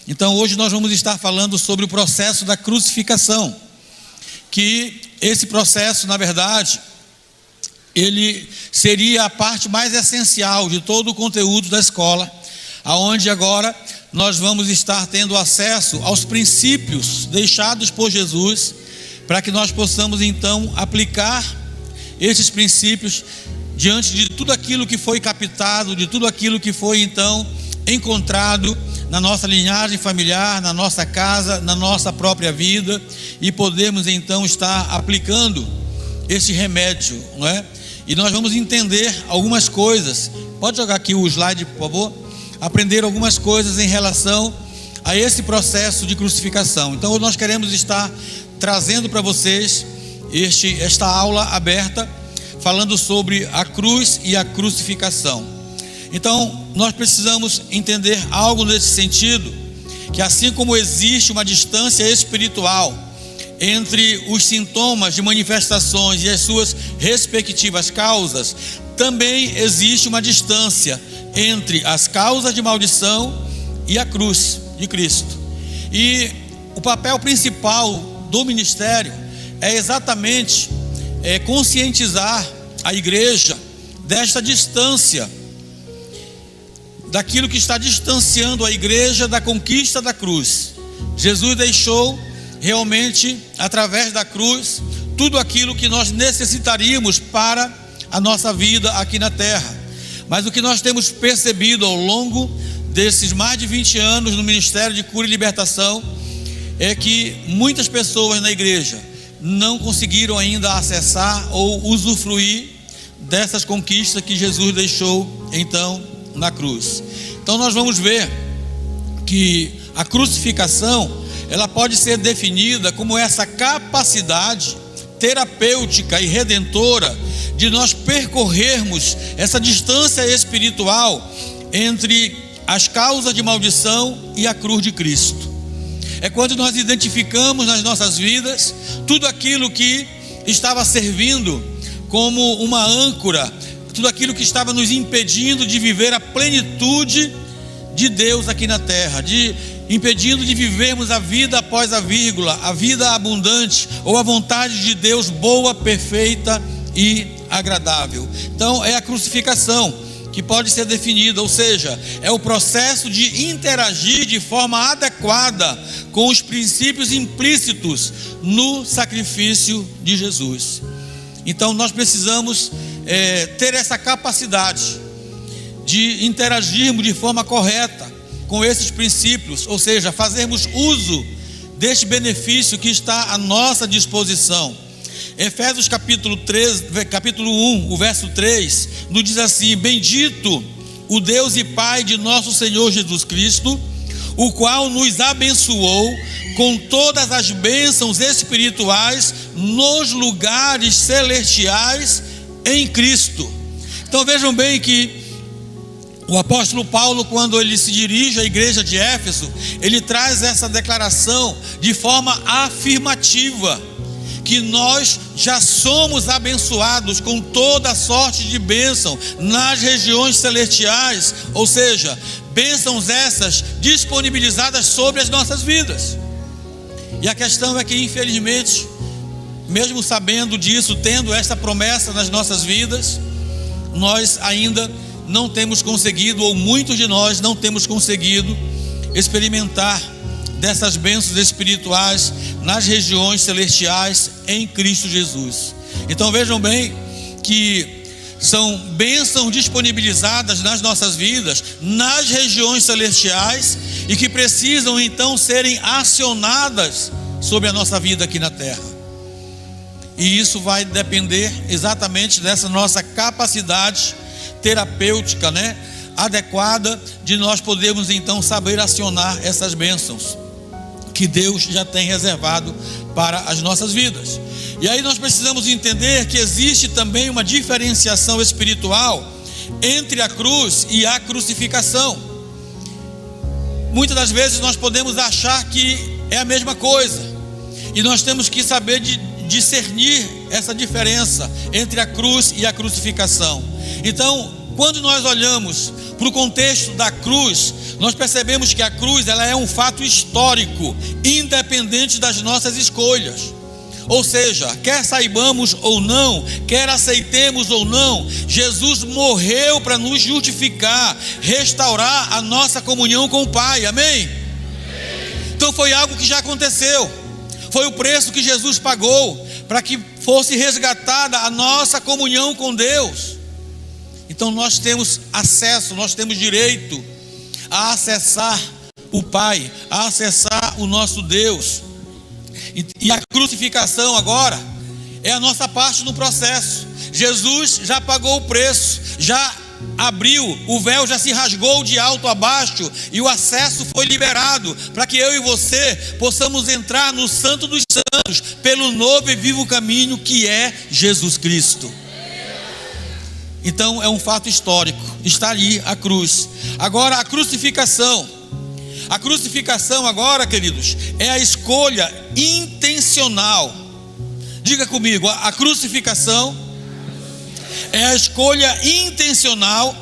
Então hoje nós vamos estar falando sobre o processo da crucificação, que esse processo, na verdade, ele seria a parte mais essencial de todo o conteúdo da escola, aonde agora nós vamos estar tendo acesso aos princípios deixados por Jesus, para que nós possamos então aplicar esses princípios diante de tudo aquilo que foi captado, de tudo aquilo que foi então encontrado na nossa linhagem familiar, na nossa casa, na nossa própria vida, e podemos então estar aplicando esse remédio, não é? E nós vamos entender algumas coisas. Pode jogar aqui o slide, por favor? Aprender algumas coisas em relação a esse processo de crucificação. Então nós queremos estar trazendo para vocês esta aula aberta, falando sobre a cruz e a crucificação. Então nós precisamos entender algo nesse sentido, que assim como existe uma distância espiritual entre os sintomas de manifestações e as suas respectivas causas, também existe uma distância entre as causas de maldição e a cruz de Cristo. E o papel principal do ministério é exatamente conscientizar a igreja desta distância, daquilo que está distanciando a igreja da conquista da cruz. Jesus deixou realmente, através da cruz, tudo aquilo que nós necessitaríamos para a nossa vida aqui na terra. Mas o que nós temos percebido ao longo desses mais de 20 anos no Ministério de Cura e Libertação é que muitas pessoas na igreja não conseguiram ainda acessar ou usufruir dessas conquistas que Jesus deixou então na cruz. Então nós vamos ver que a crucificação, ela pode ser definida como essa capacidade terapêutica e redentora de nós percorrermos essa distância espiritual entre as causas de maldição e a cruz de Cristo. É quando nós identificamos nas nossas vidas tudo aquilo que estava servindo como uma âncora, tudo aquilo que estava nos impedindo de viver a plenitude de Deus aqui na terra, impedindo de vivermos a vida após a vírgula, a vida abundante, ou a vontade de Deus boa, perfeita e agradável. Então é a crucificação que pode ser definida, ou seja, é o processo de interagir de forma adequada com os princípios implícitos no sacrifício de Jesus. Então nós precisamos ter essa capacidade de interagirmos de forma correta com esses princípios, ou seja, fazermos uso deste benefício que está à nossa disposição. Efésios capítulo 1, o verso 3, nos diz assim: bendito o Deus e Pai de nosso Senhor Jesus Cristo, o qual nos abençoou com todas as bênçãos espirituais nos lugares celestiais em Cristo. Então vejam bem que o apóstolo Paulo, quando ele se dirige à igreja de Éfeso, ele traz essa declaração de forma afirmativa, que nós já somos abençoados com toda sorte de bênção nas regiões celestiais, ou seja, bênçãos essas disponibilizadas sobre as nossas vidas. E a questão é que, infelizmente, mesmo sabendo disso, tendo esta promessa nas nossas vidas, nós ainda não temos conseguido, ou muitos de nós não temos conseguido experimentar dessas bênçãos espirituais nas regiões celestiais em Cristo Jesus. Então vejam bem que são bênçãos disponibilizadas nas nossas vidas, nas regiões celestiais, e que precisam então serem acionadas sobre a nossa vida aqui na terra. E isso vai depender exatamente dessa nossa capacidade terapêutica, adequada, de nós podermos então saber acionar essas bênçãos que Deus já tem reservado para as nossas vidas. E aí nós precisamos entender que existe também uma diferenciação espiritual entre a cruz e a crucificação. Muitas das vezes nós podemos achar que é a mesma coisa, e nós temos que saber discernir essa diferença entre a cruz e a crucificação. Então, quando nós olhamos para o contexto da cruz, nós percebemos que a cruz ela é um fato histórico, independente das nossas escolhas. Ou seja, quer saibamos ou não, quer aceitemos ou não, Jesus morreu para nos justificar, restaurar a nossa comunhão com o Pai, amém? Então foi algo que já aconteceu, foi o preço que Jesus pagou, para que fosse resgatada a nossa comunhão com Deus. Então nós temos acesso, nós temos direito a acessar o Pai, a acessar o nosso Deus. E a crucificação agora é a nossa parte no processo. Jesus já pagou o preço, já abriu, o véu já se rasgou de alto a baixo e o acesso foi liberado para que eu e você possamos entrar no Santo dos Santos pelo novo e vivo caminho que é Jesus Cristo. Então é um fato histórico, está ali a cruz. Agora a crucificação agora, queridos, é a escolha intencional. Diga comigo, a crucificação é a escolha intencional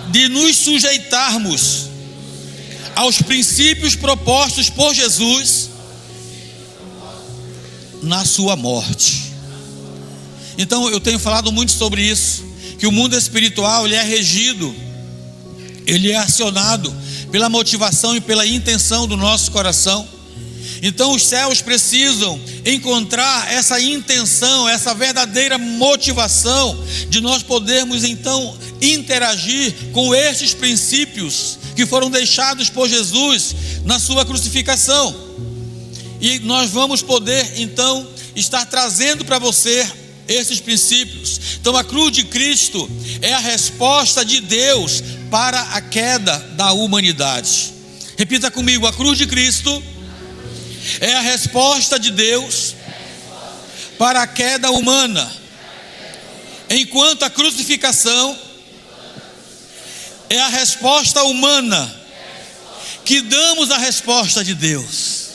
de nos sujeitarmos aos princípios propostos por Jesus na sua morte. Então eu tenho falado muito sobre isso, que o mundo espiritual ele é regido, ele é acionado pela motivação e pela intenção do nosso coração. Então os céus precisam encontrar essa intenção, essa verdadeira motivação de nós podermos então interagir com estes princípios que foram deixados por Jesus na sua crucificação. E nós vamos poder então estar trazendo para você esses princípios. Então a cruz de Cristo é a resposta de Deus para a queda da humanidade. Repita comigo, a cruz de Cristo é a resposta de Deus para a queda humana, enquanto a crucificação é a resposta humana que damos a resposta de Deus.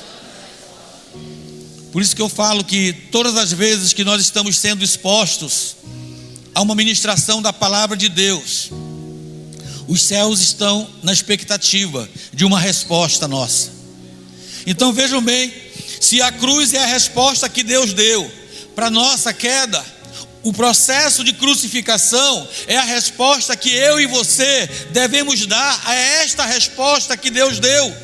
Por isso que eu falo que todas as vezes que nós estamos sendo expostos a uma ministração da palavra de Deus, os céus estão na expectativa de uma resposta nossa. Então vejam bem, se a cruz é a resposta que Deus deu para a nossa queda, o processo de crucificação é a resposta que eu e você devemos dar a esta resposta que Deus deu.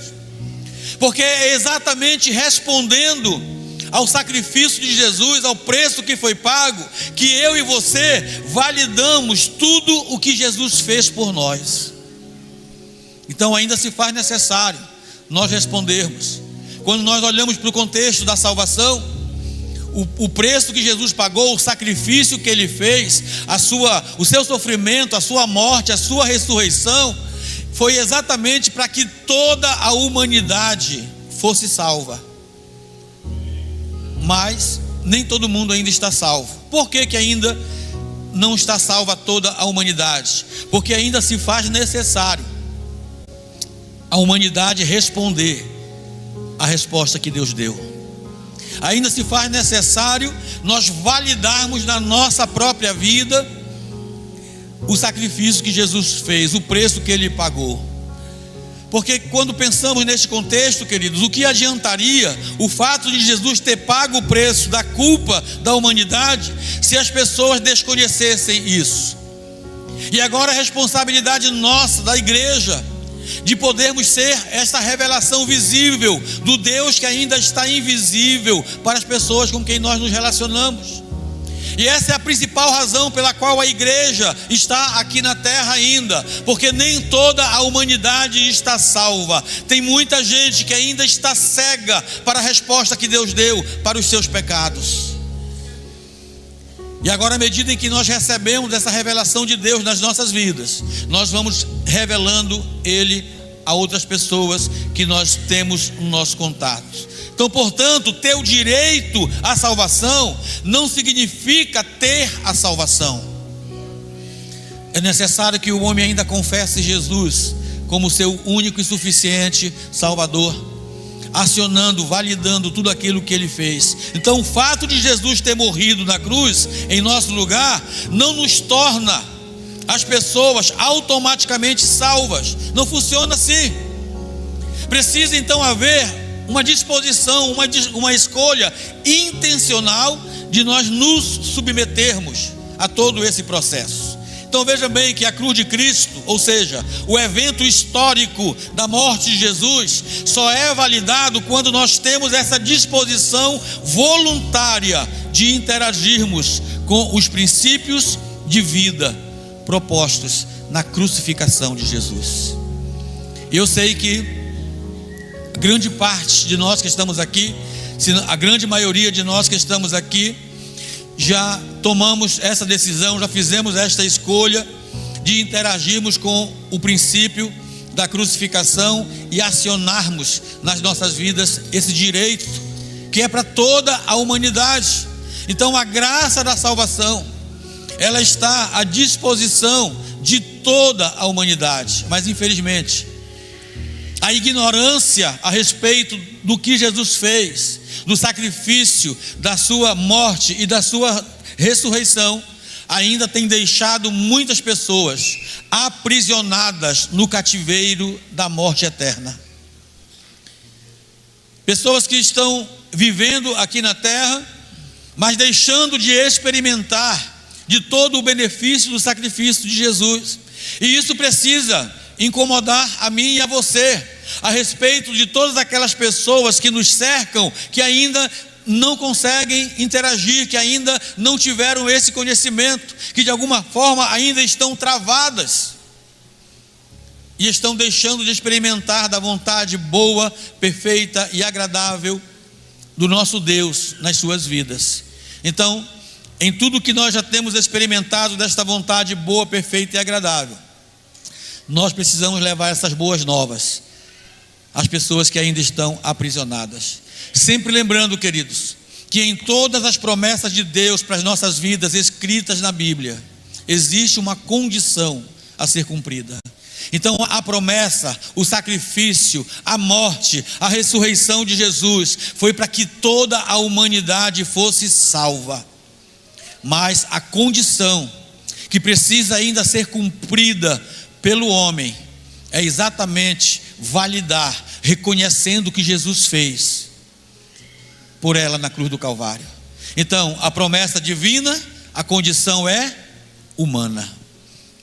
Porque é exatamente respondendo ao sacrifício de Jesus, ao preço que foi pago, que eu e você validamos tudo o que Jesus fez por nós. Então ainda se faz necessário nós respondermos. Quando nós olhamos para o contexto da salvação, o preço que Jesus pagou, o sacrifício que Ele fez, o seu sofrimento, a sua morte, a sua ressurreição, foi exatamente para que toda a humanidade fosse salva. Mas nem todo mundo ainda está salvo. Por que ainda não está salva toda a humanidade? Porque ainda se faz necessário a humanidade responder a resposta que Deus deu. Ainda se faz necessário nós validarmos na nossa própria vida o sacrifício que Jesus fez, o preço que Ele pagou. Porque quando pensamos neste contexto, queridos, o que adiantaria o fato de Jesus ter pago o preço da culpa da humanidade se as pessoas desconhecessem isso? E agora a responsabilidade nossa, da igreja, de podermos ser essa revelação visível do Deus que ainda está invisível para as pessoas com quem nós nos relacionamos. E essa é a principal razão pela qual a igreja está aqui na terra ainda, porque nem toda a humanidade está salva. Tem muita gente que ainda está cega para a resposta que Deus deu para os seus pecados. E agora, à medida em que nós recebemos essa revelação de Deus nas nossas vidas, nós vamos revelando Ele a outras pessoas que nós temos no nosso contato. Então, portanto, ter o direito à salvação não significa ter a salvação. É necessário que o homem ainda confesse Jesus como seu único e suficiente Salvador, acionando, validando tudo aquilo que Ele fez. Então o fato de Jesus ter morrido na cruz em nosso lugar não nos torna as pessoas automaticamente salvas. Não funciona assim. Precisa então haver uma disposição, uma escolha intencional de nós nos submetermos a todo esse processo. Então veja bem que a cruz de Cristo, ou seja, o evento histórico da morte de Jesus, só é validado quando nós temos essa disposição voluntária de interagirmos com os princípios de vida propostos na crucificação de Jesus. Eu sei que grande parte de nós que estamos aqui, a grande maioria de nós que estamos aqui, já tomamos essa decisão, já fizemos esta escolha de interagirmos com o princípio da crucificação e acionarmos nas nossas vidas esse direito que é para toda a humanidade. Então a graça da salvação, ela está à disposição de toda a humanidade, mas infelizmente a ignorância a respeito do que Jesus fez, do sacrifício, da sua morte e da sua ressurreição, ainda tem deixado muitas pessoas aprisionadas no cativeiro da morte eterna. Pessoas que estão vivendo aqui na terra, mas deixando de experimentar de todo o benefício do sacrifício de Jesus. E isso precisa incomodar a mim e a você, a respeito de todas aquelas pessoas que nos cercam, que ainda não conseguem interagir, que ainda não tiveram esse conhecimento, que de alguma forma ainda estão travadas e estão deixando de experimentar da vontade boa, perfeita e agradável do nosso Deus nas suas vidas. Então, em tudo que nós já temos experimentado desta vontade boa, perfeita e agradável, nós precisamos levar essas boas novas às pessoas que ainda estão aprisionadas. Sempre lembrando, queridos, que em todas as promessas de Deus para as nossas vidas escritas na Bíblia, existe uma condição a ser cumprida. Então a promessa, o sacrifício, a morte, a ressurreição de Jesus foi para que toda a humanidade fosse salva. Mas a condição que precisa ainda ser cumprida pelo homem é exatamente validar, reconhecendo o que Jesus fez por ela na cruz do Calvário. Então a promessa divina, a condição é humana.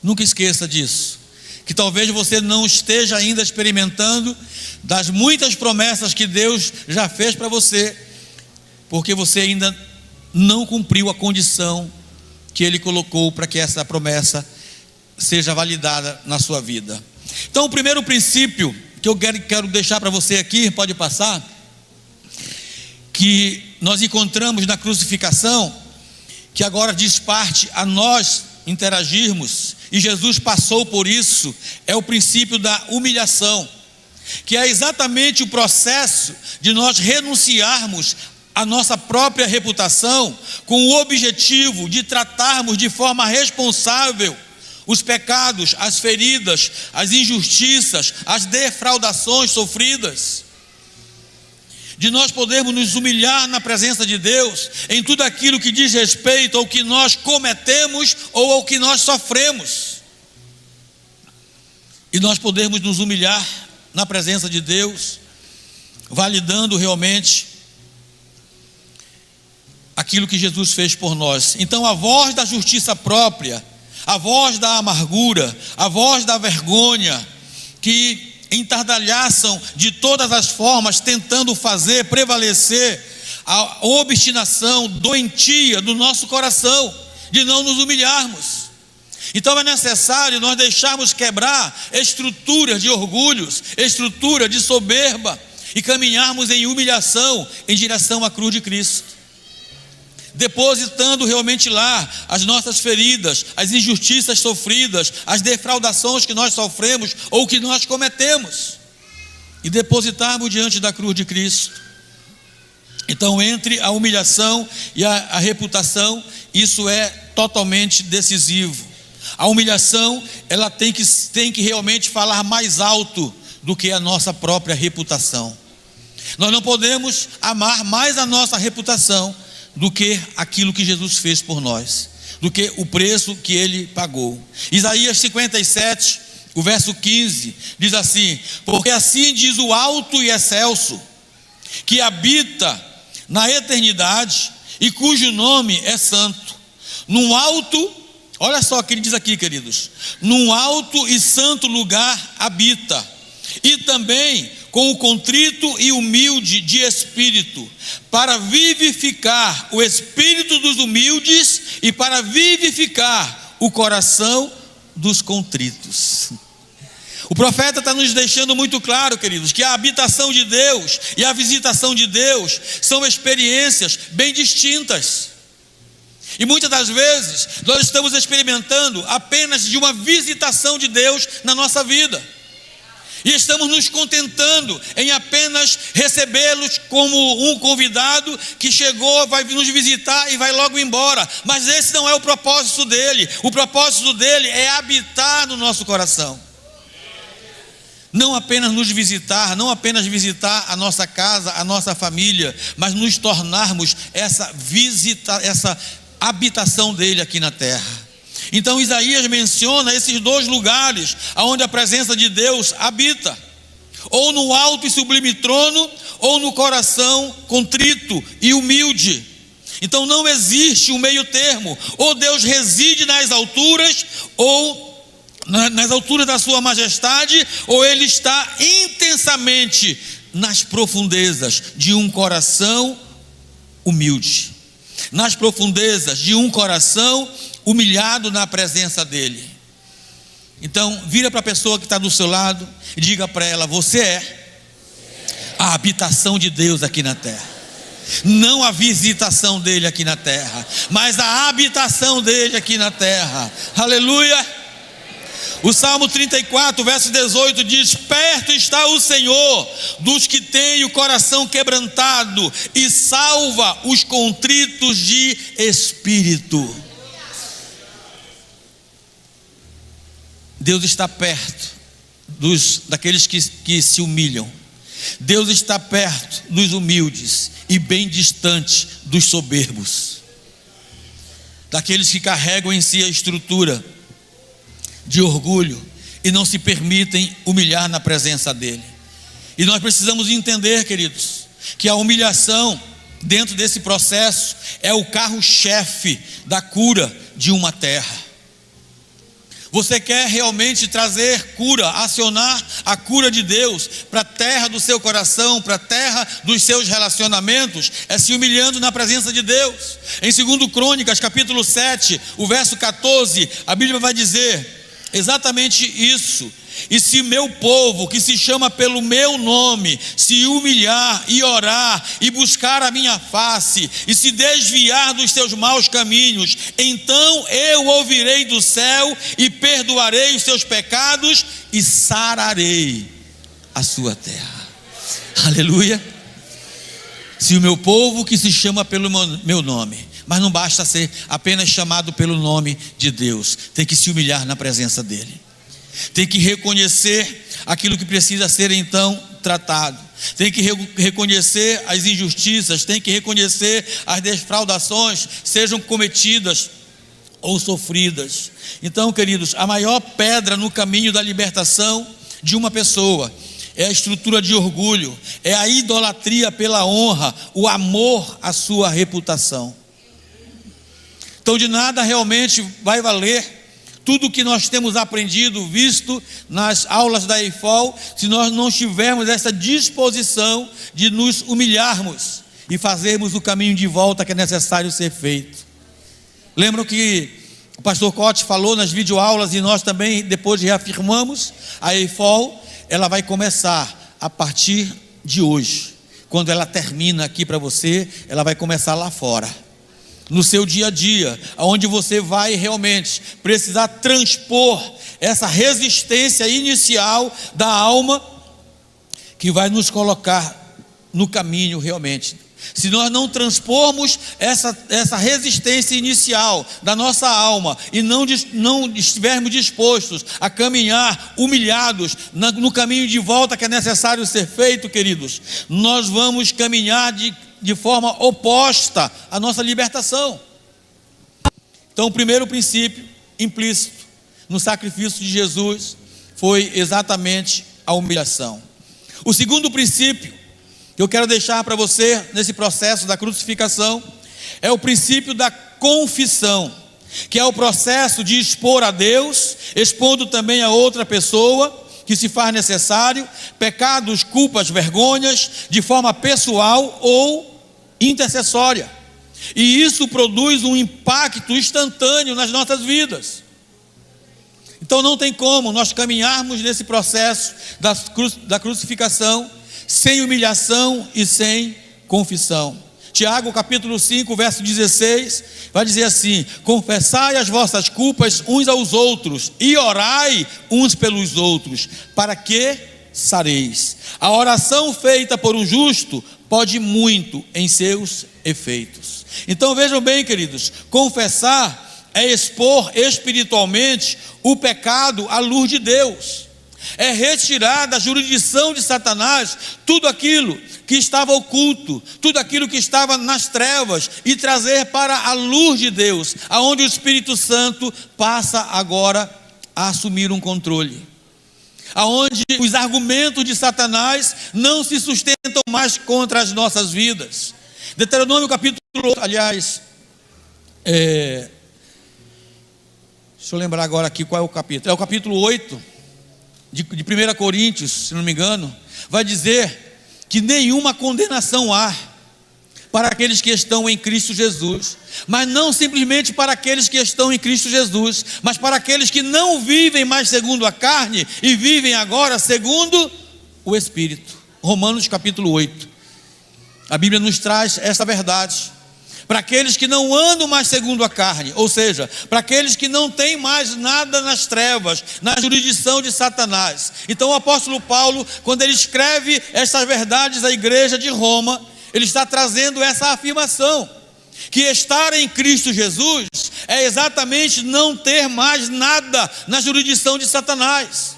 Nunca esqueça disso, que talvez você não esteja ainda experimentando das muitas promessas que Deus já fez para você, porque você ainda não cumpriu a condição que Ele colocou para que essa promessa seja validada na sua vida. Então o primeiro princípio que eu quero deixar para você aqui, pode passar, que nós encontramos na crucificação, que agora diz parte a nós interagirmos, e Jesus passou por isso, é o princípio da humilhação, que é exatamente o processo de nós renunciarmos à nossa própria reputação, com o objetivo de tratarmos de forma responsável os pecados, as feridas, as injustiças, as defraudações sofridas, de nós podermos nos humilhar na presença de Deus em tudo aquilo que diz respeito ao que nós cometemos ou ao que nós sofremos, e nós podermos nos humilhar na presença de Deus, validando realmente aquilo que Jesus fez por nós. Então a voz da justiça própria, a voz da amargura, a voz da vergonha, que entardalhaçam de todas as formas, tentando fazer prevalecer a obstinação doentia do nosso coração, de não nos humilharmos. Então é necessário nós deixarmos quebrar estruturas de orgulhos, estrutura de soberba, e caminharmos em humilhação em direção à cruz de Cristo, depositando realmente lá as nossas feridas, as injustiças sofridas, as defraudações que nós sofremos ou que nós cometemos, e depositarmos diante da cruz de Cristo. Então, entre a humilhação e a reputação, isso é totalmente decisivo. A humilhação, ela tem que realmente falar mais alto do que a nossa própria reputação. Nós não podemos amar mais a nossa reputação do que aquilo que Jesus fez por nós. do que o preço que ele pagou. Isaías 57, o verso 15, diz assim: porque assim diz o alto e excelso, que habita na eternidade e cujo nome é santo. Num alto, olha só o que ele diz aqui, queridos: num alto e santo lugar habita, e também com o contrito e humilde de espírito, para vivificar o espírito dos humildes e para vivificar o coração dos contritos. O profeta está nos deixando muito claro, queridos, que a habitação de Deus e a visitação de Deus são experiências bem distintas. E muitas das vezes nós estamos experimentando apenas de uma visitação de Deus na nossa vida, e estamos nos contentando em apenas recebê-los como um convidado que chegou, vai nos visitar e vai logo embora. Mas esse não é o propósito dele. O propósito dele é habitar no nosso coração. Não apenas nos visitar, não apenas visitar a nossa casa, a nossa família, mas nos tornarmos essa habitação dele aqui na terra. Então Isaías menciona esses dois lugares onde a presença de Deus habita: ou no alto e sublime trono, ou no coração contrito e humilde. Então não existe um meio termo: ou Deus reside nas alturas, ou nas alturas da sua majestade, ou ele está intensamente nas profundezas de um coração humilde, nas profundezas de um coração humilhado na presença dele. Então vira para a pessoa que está do seu lado e diga para ela: você é a habitação de Deus aqui na terra. Não a visitação dele aqui na terra, mas a habitação dele aqui na terra. Aleluia. O Salmo 34, verso 18 diz: perto está o Senhor dos que têm o coração quebrantado e salva os contritos de espírito. Deus está perto daqueles que se humilham. Deus está perto dos humildes e bem distante dos soberbos, daqueles que carregam em si a estrutura de orgulho e não se permitem humilhar na presença dele. E nós precisamos entender, queridos, que a humilhação dentro desse processo é o carro-chefe da cura de uma terra. Você quer realmente trazer cura, acionar a cura de Deus para a terra do seu coração, para a terra dos seus relacionamentos? É se humilhando na presença de Deus. Em 2 Crônicas, capítulo 7, o verso 14, a Bíblia vai dizer exatamente isso: e se meu povo, que se chama pelo meu nome, se humilhar e orar e buscar a minha face e se desviar dos seus maus caminhos, então eu ouvirei do céu e perdoarei os seus pecados e sararei a sua terra. Aleluia. Se o meu povo, que se chama pelo meu nome, mas não basta ser apenas chamado pelo nome de Deus, tem que se humilhar na presença dele, tem que reconhecer aquilo que precisa ser então tratado, tem que reconhecer as injustiças, tem que reconhecer as defraudações, sejam cometidas ou sofridas. Então, queridos, a maior pedra no caminho da libertação de uma pessoa é a estrutura de orgulho, é a idolatria pela honra, o amor à sua reputação. Então de nada realmente vai valer tudo o que nós temos aprendido, visto nas aulas da EIFOL, se nós não tivermos essa disposição de nos humilharmos e fazermos o caminho de volta que é necessário ser feito. Lembram que o pastor Cote falou nas videoaulas, e nós também depois reafirmamos: a EIFOL, ela vai começar a partir de hoje. Quando ela termina aqui para você, ela vai começar lá fora, no seu dia a dia, onde você vai realmente precisar transpor essa resistência inicial da alma, que vai nos colocar no caminho realmente. Se nós não transpormos essa resistência inicial da nossa alma e não estivermos dispostos a caminhar humilhados no caminho de volta que é necessário ser feito, queridos, nós vamos caminhar de forma oposta à nossa libertação. Então, o primeiro princípio implícito no sacrifício de Jesus foi exatamente a humilhação. O segundo princípio que eu quero deixar para você nesse processo da crucificação é o princípio da confissão, que é o processo de expor a Deus, expondo também a outra pessoa, que se faz necessário, pecados, culpas, vergonhas, de forma pessoal ou intercessória. E isso produz um impacto instantâneo nas nossas vidas. Então não tem como nós caminharmos nesse processo da crucificação sem humilhação e sem confissão. Tiago capítulo 5, verso 16, vai dizer assim: confessai as vossas culpas uns aos outros e orai uns pelos outros, para que sareis. A oração feita por um justo pode muito em seus efeitos. Então vejam bem, queridos, confessar é expor espiritualmente o pecado à luz de Deus. É retirar da jurisdição de Satanás tudo aquilo que estava oculto, tudo aquilo que estava nas trevas, e trazer para a luz de Deus, aonde o Espírito Santo passa agora a assumir um controle, aonde os argumentos de Satanás não se sustentam mais contra as nossas vidas. Deuteronômio capítulo 8, aliás, deixa eu lembrar agora aqui qual é o capítulo. É o capítulo 8 de 1 Coríntios, se não me engano, vai dizer que nenhuma condenação há para aqueles que estão em Cristo Jesus, mas não simplesmente para aqueles que estão em Cristo Jesus, mas para aqueles que não vivem mais segundo a carne e vivem agora segundo o Espírito. Romanos capítulo 8, a Bíblia nos traz essa verdade. Para aqueles que não andam mais segundo a carne, ou seja, para aqueles que não têm mais nada nas trevas, na jurisdição de Satanás. Então o apóstolo Paulo, quando ele escreve essas verdades à igreja de Roma, ele está trazendo essa afirmação, que estar em Cristo Jesus é exatamente não ter mais nada na jurisdição de Satanás,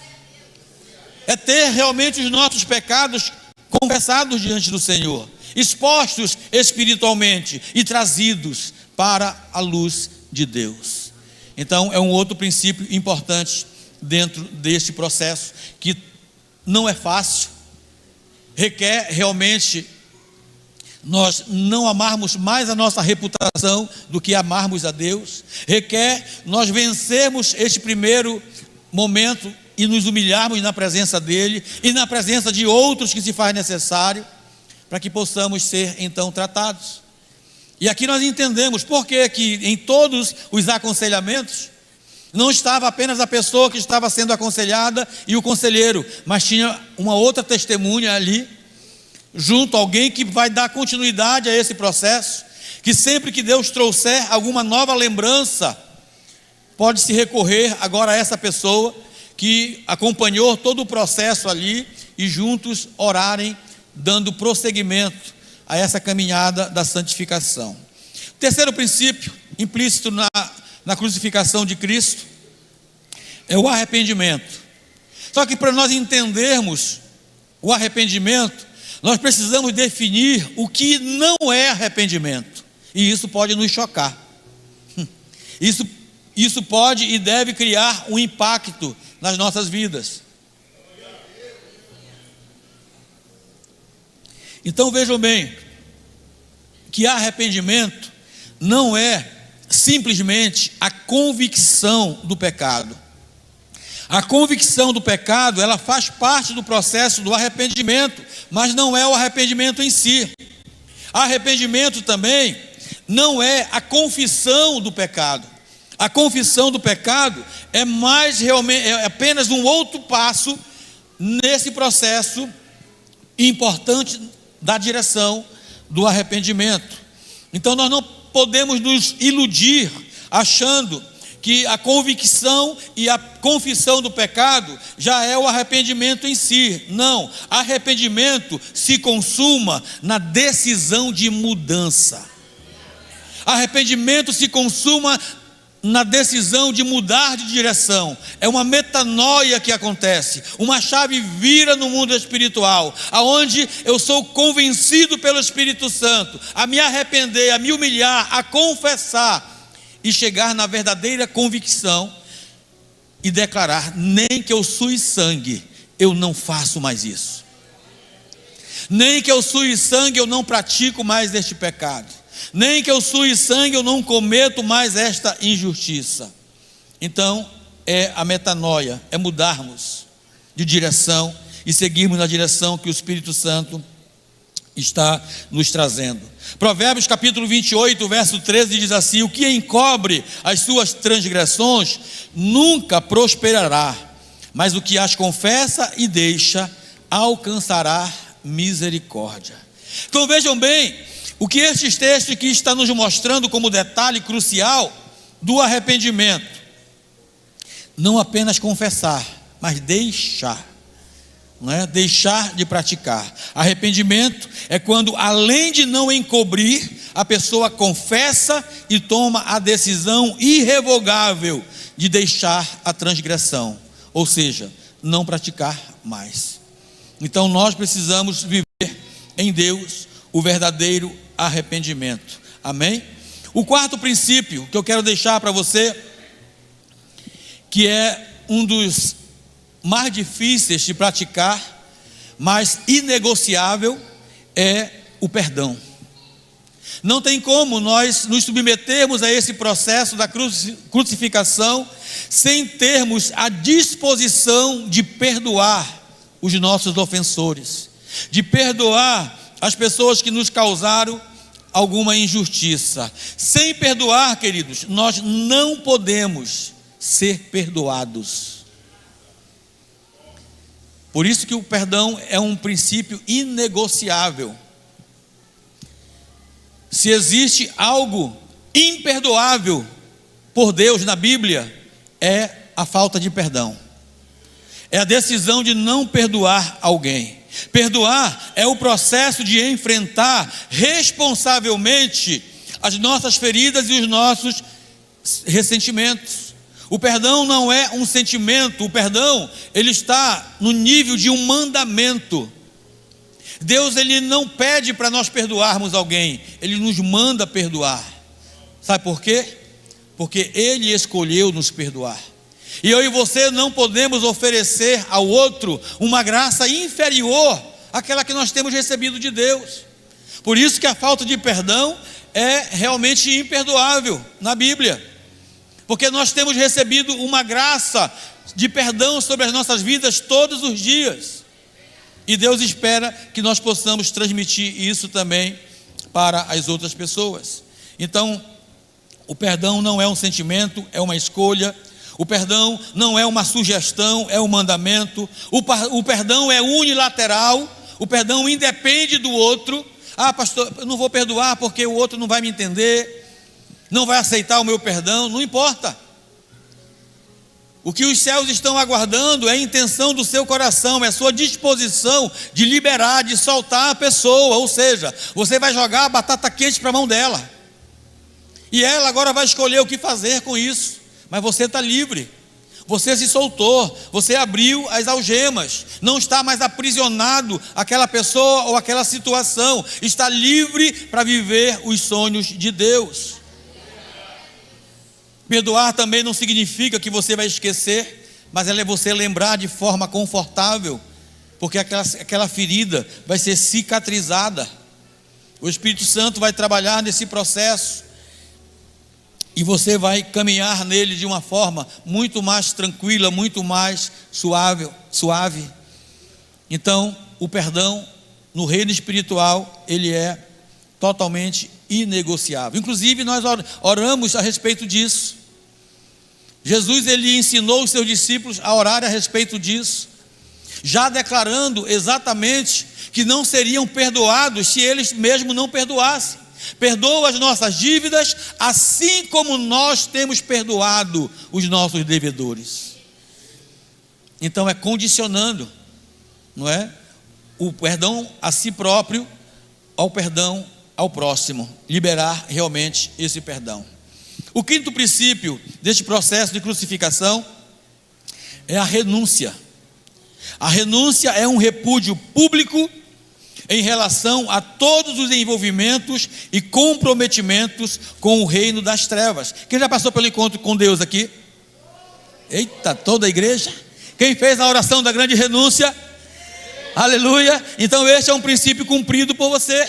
é ter realmente os nossos pecados confessados diante do Senhor, expostos espiritualmente e trazidos para a luz de Deus. Então é um outro princípio importante dentro deste processo, que não é fácil, requer realmente nós não amarmos mais a nossa reputação do que amarmos a Deus, requer nós vencermos este primeiro momento e nos humilharmos na presença dele e na presença de outros que se faz necessário, para que possamos ser então tratados. E aqui nós entendemos por que em todos os aconselhamentos não estava apenas a pessoa que estava sendo aconselhada e o conselheiro, mas tinha uma outra testemunha ali, junto a alguém que vai dar continuidade a esse processo, que sempre que Deus trouxer alguma nova lembrança, pode se recorrer agora a essa pessoa que acompanhou todo o processo ali, e juntos orarem, dando prosseguimento a essa caminhada da santificação. Terceiro princípio implícito na crucificação de Cristo é o arrependimento. Só que para nós entendermos o arrependimento, nós precisamos definir o que não é arrependimento, e isso pode nos chocar. Isso pode e deve criar um impacto nas nossas vidas. Então vejam bem, que arrependimento não é simplesmente a convicção do pecado. A convicção do pecado, ela faz parte do processo do arrependimento, mas não é o arrependimento em si. Arrependimento também não é a confissão do pecado. A confissão do pecado é apenas um outro passo nesse processo importante da direção do arrependimento. Então nós não podemos nos iludir achando que a convicção e a confissão do pecado já é o arrependimento em si. Não, arrependimento se consuma na decisão de mudança. Arrependimento se consuma na decisão de mudar de direção. É uma metanoia que acontece, uma chave vira no mundo espiritual, aonde eu sou convencido pelo Espírito Santo a me arrepender, a me humilhar, a confessar e chegar na verdadeira convicção e declarar: nem que eu sue sangue, eu não faço mais isso. Nem que eu sue sangue, eu não pratico mais este pecado. Nem que eu sue sangue, eu não cometo mais esta injustiça. Então, é a metanoia, é mudarmos de direção e seguirmos na direção que o Espírito Santo está nos trazendo. Provérbios capítulo 28, verso 13 diz assim: o que encobre as suas transgressões nunca prosperará, mas o que as confessa e deixa alcançará misericórdia. Então vejam bem o que estes textos aqui estão nos mostrando como detalhe crucial do arrependimento. Não apenas confessar, mas deixar. Não é? Deixar de praticar. Arrependimento é quando, além de não encobrir, a pessoa confessa e toma a decisão irrevogável de deixar a transgressão, ou seja, não praticar mais. Então nós precisamos viver em Deus o verdadeiro arrependimento. Amém? O quarto princípio que eu quero deixar para você, que é um dos mais difíceis de praticar, mas inegociável, é o perdão. Não tem como nós nos submetermos a esse processo da crucificação sem termos a disposição de perdoar os nossos ofensores, de perdoar as pessoas que nos causaram alguma injustiça. Sem perdoar, queridos, nós não podemos ser perdoados. Por isso que o perdão é um princípio inegociável. Se existe algo imperdoável por Deus na Bíblia, é a falta de perdão. É a decisão de não perdoar alguém. Perdoar é o processo de enfrentar responsavelmente as nossas feridas e os nossos ressentimentos. O perdão não é um sentimento, o perdão, ele está no nível de um mandamento. Deus, ele não pede para nós perdoarmos alguém, ele nos manda perdoar. Sabe por quê? Porque ele escolheu nos perdoar. E eu e você não podemos oferecer ao outro uma graça inferior àquela que nós temos recebido de Deus. Por isso que a falta de perdão é realmente imperdoável na Bíblia. Porque nós temos recebido uma graça de perdão sobre as nossas vidas todos os dias. E Deus espera que nós possamos transmitir isso também para as outras pessoas. Então, o perdão não é um sentimento, é uma escolha. O perdão não é uma sugestão, é um mandamento. O perdão é unilateral. O perdão independe do outro. Ah, pastor, eu não vou perdoar porque o outro não vai me entender, não vai aceitar o meu perdão. Não importa. O que os céus estão aguardando é a intenção do seu coração, é a sua disposição de liberar, de soltar a pessoa. Ou seja, você vai jogar a batata quente para a mão dela, e ela agora vai escolher o que fazer com isso. Mas você está livre, você se soltou, você abriu as algemas, não está mais aprisionado àquela pessoa ou àquela situação, está livre para viver os sonhos de Deus. Perdoar também não significa que você vai esquecer, mas é você lembrar de forma confortável, porque aquela ferida vai ser cicatrizada. O Espírito Santo vai trabalhar nesse processo, e você vai caminhar nele de uma forma muito mais tranquila, muito mais suave. Então, o perdão no reino espiritual, ele é totalmente inegociável. Inclusive, nós oramos a respeito disso. Jesus, ele ensinou os seus discípulos a orar a respeito disso, já declarando exatamente que não seriam perdoados se eles mesmos não perdoassem. Perdoa as nossas dívidas, assim como nós temos perdoado os nossos devedores. Então é condicionando, não é? O perdão a si próprio ao perdão ao próximo, liberar realmente esse perdão. O quinto princípio deste processo de crucificação é a renúncia. A renúncia é um repúdio público em relação a todos os envolvimentos e comprometimentos com o reino das trevas. Quem já passou pelo encontro com Deus aqui? Eita, toda a igreja. Quem fez a oração da grande renúncia? Aleluia. Então este é um princípio cumprido por você,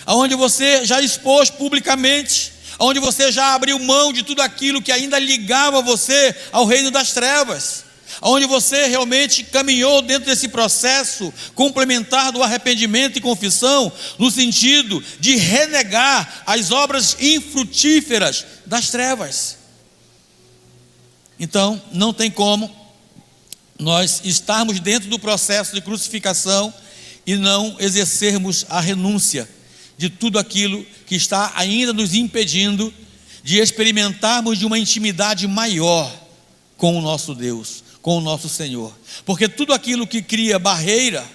onde você já expôs publicamente, onde você já abriu mão de tudo aquilo que ainda ligava você ao reino das trevas, onde você realmente caminhou dentro desse processo complementar do arrependimento e confissão, no sentido de renegar as obras infrutíferas das trevas. Então, não tem como nós estarmos dentro do processo de crucificação e não exercermos a renúncia de tudo aquilo que está ainda nos impedindo de experimentarmos de uma intimidade maior com o nosso Deus, com o nosso Senhor. Porque tudo aquilo que cria barreira,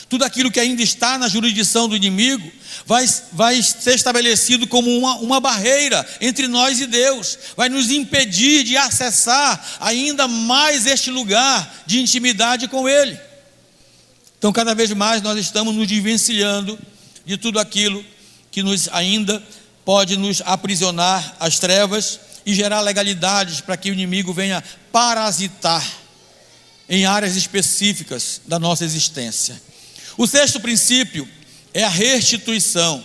tudo aquilo que ainda está na jurisdição do inimigo, vai ser estabelecido como uma barreira entre nós e Deus, vai nos impedir de acessar ainda mais este lugar de intimidade com Ele. Então, cada vez mais nós estamos nos desvencilhando de tudo aquilo que ainda pode nos aprisionar às trevas e gerar legalidades para que o inimigo venha parasitar em áreas específicas da nossa existência. O sexto princípio é a restituição,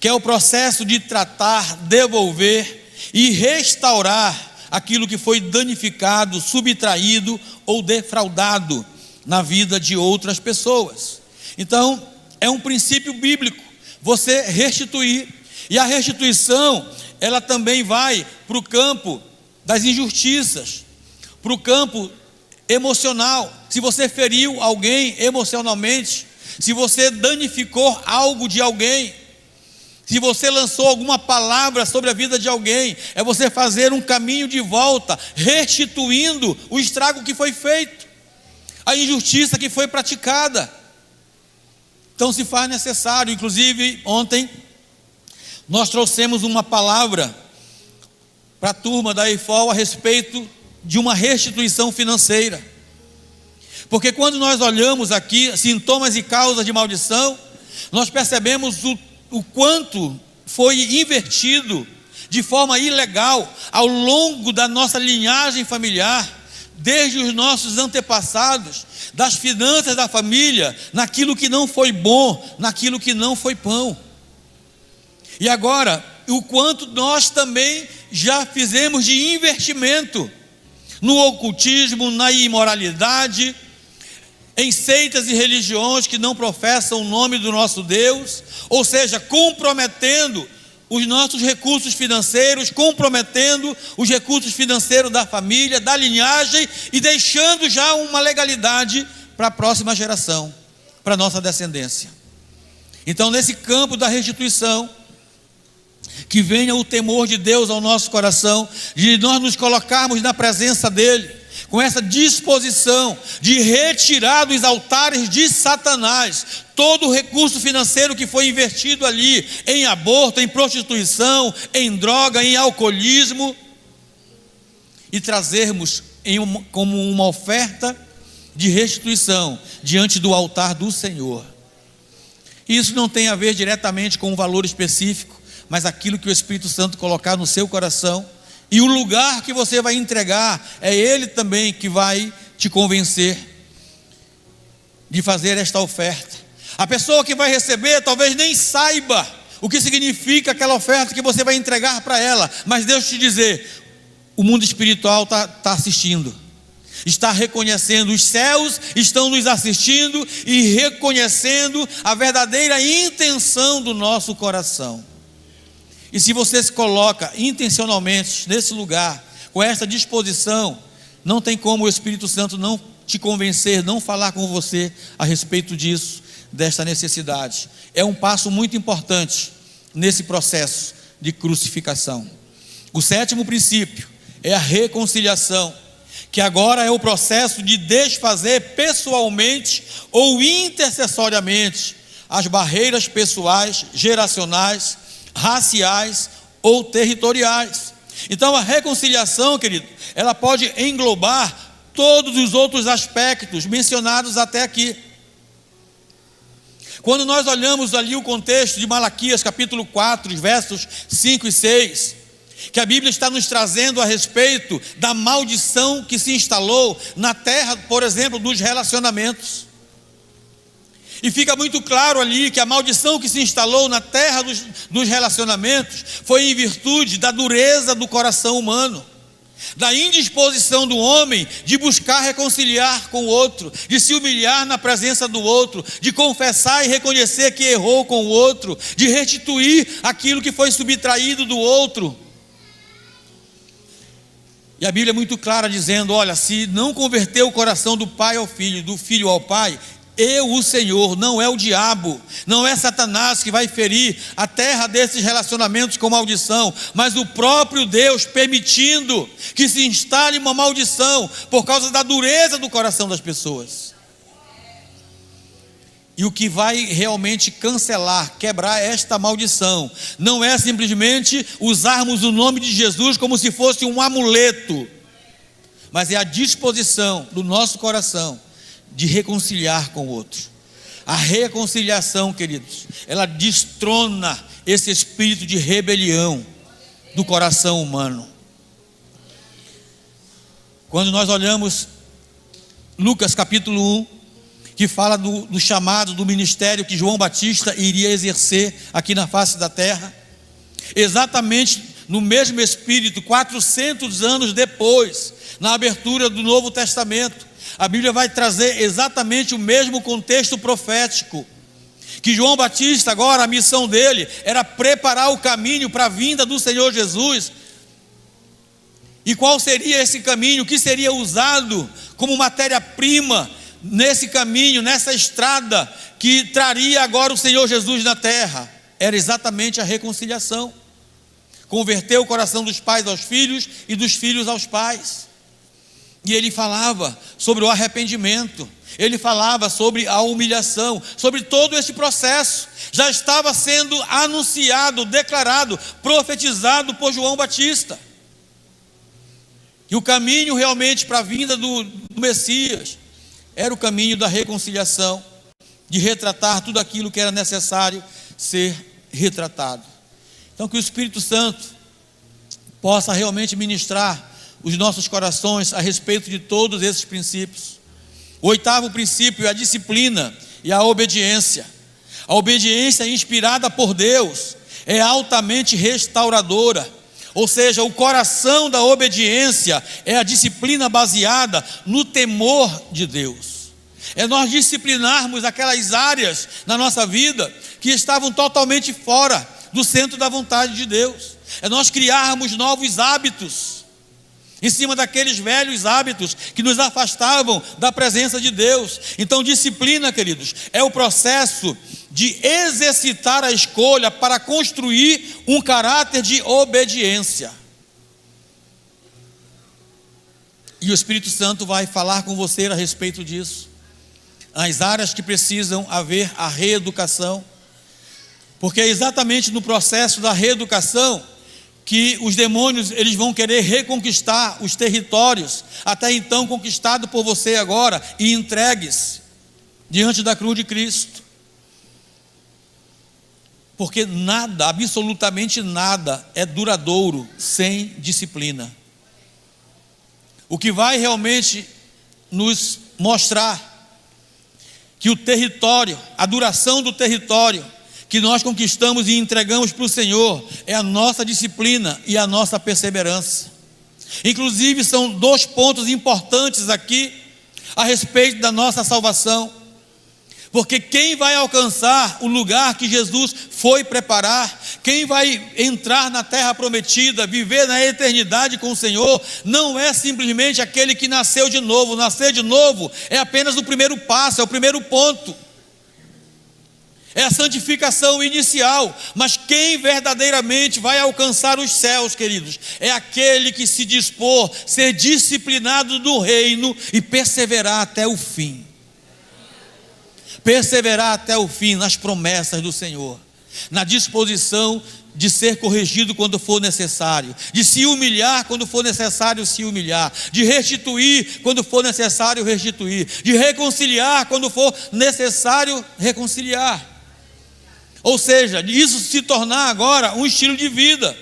que é o processo de tratar, devolver e restaurar aquilo que foi danificado, subtraído ou defraudado na vida de outras pessoas. Então, é um princípio bíblico você restituir. E a restituição, ela também vai para o campo das injustiças, para o campo emocional. Se você feriu alguém emocionalmente, se você danificou algo de alguém, se você lançou alguma palavra sobre a vida de alguém, é você fazer um caminho de volta, restituindo o estrago que foi feito, a injustiça que foi praticada. Então se faz necessário. Inclusive ontem nós trouxemos uma palavra para a turma da EIFOL a respeito de uma restituição financeira. Porque quando nós olhamos aqui sintomas e causas de maldição, nós percebemos o quanto foi invertido de forma ilegal ao longo da nossa linhagem familiar, desde os nossos antepassados, das finanças da família, naquilo que não foi bom, naquilo que não foi pão. E agora, o quanto nós também já fizemos de investimento no ocultismo, na imoralidade, em seitas e religiões que não professam o nome do nosso Deus, ou seja, comprometendo os nossos recursos financeiros, comprometendo os recursos financeiros da família, da linhagem, e deixando já uma legalidade para a próxima geração, para a nossa descendência. Então, nesse campo da restituição, que venha o temor de Deus ao nosso coração, de nós nos colocarmos na presença dEle, com essa disposição de retirar dos altares de Satanás todo o recurso financeiro que foi investido ali em aborto, em prostituição, em droga, em alcoolismo, e trazermos como uma oferta de restituição diante do altar do Senhor. Isso não tem a ver diretamente com um valor específico, mas aquilo que o Espírito Santo colocar no seu coração. E o lugar que você vai entregar, é Ele também que vai te convencer de fazer esta oferta. A pessoa que vai receber talvez nem saiba o que significa aquela oferta que você vai entregar para ela, mas Deus te dizer, o mundo espiritual está assistindo, está reconhecendo, os céus estão nos assistindo e reconhecendo a verdadeira intenção do nosso coração. E se você se coloca intencionalmente nesse lugar, com esta disposição, não tem como o Espírito Santo não te convencer, não falar com você a respeito disso, desta necessidade. É um passo muito importante nesse processo de crucificação. O sétimo princípio é a reconciliação, que agora é o processo de desfazer pessoalmente ou intercessoriamente as barreiras pessoais, geracionais, raciais ou territoriais. Então a reconciliação, querido, ela pode englobar todos os outros aspectos mencionados até aqui. Quando nós olhamos ali o contexto de Malaquias capítulo 4, versos 5 e 6, que a Bíblia está nos trazendo a respeito da maldição que se instalou na terra, por exemplo, dos relacionamentos. E fica muito claro ali que a maldição que se instalou na terra dos relacionamentos foi em virtude da dureza do coração humano, da indisposição do homem de buscar reconciliar com o outro, de se humilhar na presença do outro, de confessar e reconhecer que errou com o outro, de restituir aquilo que foi subtraído do outro. E a Bíblia é muito clara dizendo: olha, se não converter o coração do pai ao filho, do filho ao pai, eu, o Senhor, não é o diabo, não é Satanás que vai ferir a terra desses relacionamentos com maldição, mas o próprio Deus permitindo que se instale uma maldição por causa da dureza do coração das pessoas. E o que vai realmente cancelar, quebrar esta maldição, não é simplesmente usarmos o nome de Jesus como se fosse um amuleto, mas é a disposição do nosso coração de reconciliar com o outro. A reconciliação, queridos, ela destrona esse espírito de rebelião do coração humano. Quando nós olhamos Lucas capítulo 1, que fala do chamado, do ministério que João Batista iria exercer aqui na face da terra, exatamente no mesmo espírito, 400 anos depois, na abertura do Novo Testamento, a Bíblia vai trazer exatamente o mesmo contexto profético, que João Batista agora, a missão dele era preparar o caminho para a vinda do Senhor Jesus. E qual seria esse caminho? O que seria usado como matéria-prima nesse caminho, nessa estrada que traria agora o Senhor Jesus na terra? Era exatamente a reconciliação, converter o coração dos pais aos filhos e dos filhos aos pais. E ele falava sobre o arrependimento, ele falava sobre a humilhação, sobre todo esse processo. Já estava sendo anunciado, declarado, profetizado por João Batista. E o caminho realmente para a vinda do Messias era o caminho da reconciliação, de retratar tudo aquilo que era necessário ser retratado. Então que o Espírito Santo possa realmente ministrar os nossos corações a respeito de todos esses princípios. O oitavo princípio é a disciplina e a obediência. A obediência inspirada por Deus é altamente restauradora. Ou seja, o coração da obediência é a disciplina baseada no temor de Deus. É nós disciplinarmos aquelas áreas na nossa vida que estavam totalmente fora do centro da vontade de Deus. É nós criarmos novos hábitos em cima daqueles velhos hábitos que nos afastavam da presença de Deus. Então, disciplina, queridos, é o processo de exercitar a escolha para construir um caráter de obediência. E o Espírito Santo vai falar com você a respeito disso, as áreas que precisam haver a reeducação, porque é exatamente no processo da reeducação que os demônios eles vão querer reconquistar os territórios até então conquistados por você agora e entregues diante da cruz de Cristo. Porque nada, absolutamente nada é duradouro sem disciplina. O que vai realmente nos mostrar que o território, a duração do território que nós conquistamos e entregamos para o Senhor é a nossa disciplina e a nossa perseverança. Inclusive são dois pontos importantes aqui a respeito da nossa salvação, porque quem vai alcançar o lugar que Jesus foi preparar, quem vai entrar na terra prometida, viver na eternidade com o Senhor, não é simplesmente aquele que nasceu de novo. Nascer de novo é apenas o primeiro passo, é o primeiro ponto, é a santificação inicial. Mas quem verdadeiramente vai alcançar os céus, queridos, é aquele que se dispor, ser disciplinado do reino e perseverar até o fim. Perseverar até o fim nas promessas do Senhor, na disposição de ser corrigido quando for necessário, de se humilhar quando for necessário se humilhar, de restituir quando for necessário restituir, de reconciliar quando for necessário reconciliar. Ou seja, isso se tornar agora um estilo de vida.